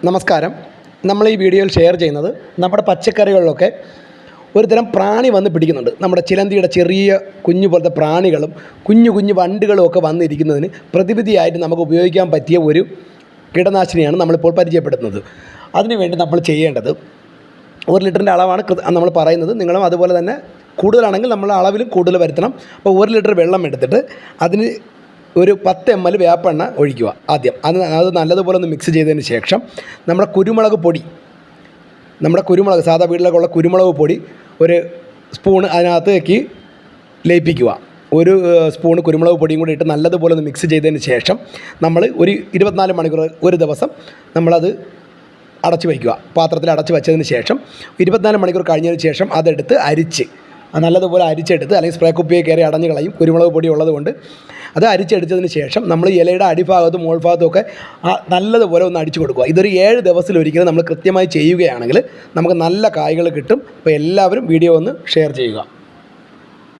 നമസ്കാരം. നമ്മൾ ഈ വീഡിയോയിൽ ഷെയർ ചെയ്യുന്നത് നമ്മുടെ പച്ചക്കറികളിലൊക്കെ ഒരു തരം പ്രാണി വന്ന് പിടിക്കുന്നുണ്ട്. നമ്മുടെ ചിലന്തിയുടെ ചെറിയ കുഞ്ഞു പോലത്തെ പ്രാണികളും കുഞ്ഞു വണ്ടുകളും ഒക്കെ വന്നിരിക്കുന്നതിന് പ്രതിവിധിയായിട്ട് നമുക്ക് ഉപയോഗിക്കാൻ പറ്റിയ ഒരു കീടനാശിനിയാണ് നമ്മളിപ്പോൾ പരിചയപ്പെടുത്തുന്നത്. അതിനുവേണ്ടി നമ്മൾ ചെയ്യേണ്ടത് 1 ലിറ്ററിൻ്റെ അളവാണ് നമ്മൾ പറയുന്നത്. നിങ്ങളും അതുപോലെ തന്നെ കൂടുതലാണെങ്കിൽ നമ്മൾ അളവിലും കൂടുതൽ വരുത്തണം. അപ്പോൾ 1 ലിറ്റർ വെള്ളം എടുത്തിട്ട് അതിന് ഒരു 10 ml വേപ്പെണ്ണ ഒഴിക്കുക. ആദ്യം അത് നല്ലതുപോലെ ഒന്ന് മിക്സ് ചെയ്തതിന് ശേഷം നമ്മുടെ കുരുമുളക് സാധാ വീട്ടിലേക്കുള്ള കുരുമുളക് പൊടി ഒരു സ്പൂൺ അതിനകത്തേക്ക് ലയിപ്പിക്കുക. ഒരു സ്പൂൺ കുരുമുളക് പൊടിയും കൂടി ഇട്ട് നല്ലതുപോലെ ഒന്ന് മിക്സ് ചെയ്തതിന് ശേഷം നമ്മൾ ഒരു 24 മണിക്കൂർ ഒരു ദിവസം നമ്മളത് അടച്ചു വയ്ക്കുക. പാത്രത്തിൽ അടച്ചു വെച്ചതിന് ശേഷം 24 മണിക്കൂർ കഴിഞ്ഞതിന് ശേഷം അതെടുത്ത് നല്ലതുപോലെ അരിച്ചെടുത്ത് അല്ലെങ്കിൽ സ്പ്രേ കുപ്പിയെ കയറി അടഞ്ഞു കളയും. കുരുമുളക് പൊടി ഉള്ളതുകൊണ്ട് അത് അരിച്ചെടുത്തതിന് ശേഷം നമ്മൾ ഇലയുടെ അടിഭാഗത്തും മുകൾഭാഗത്തും ഒക്കെ നല്ലതുപോലെ ഒന്ന് അടിച്ചു കൊടുക്കുക. ഇതൊരു 7 ദിവസത്തിലൊരിക്കലും നമ്മൾ കൃത്യമായി ചെയ്യുകയാണെങ്കിൽ നമുക്ക് നല്ല കായ്കൾ കിട്ടും. അപ്പോൾ എല്ലാവരും വീഡിയോ ഒന്ന് ഷെയർ ചെയ്യുക.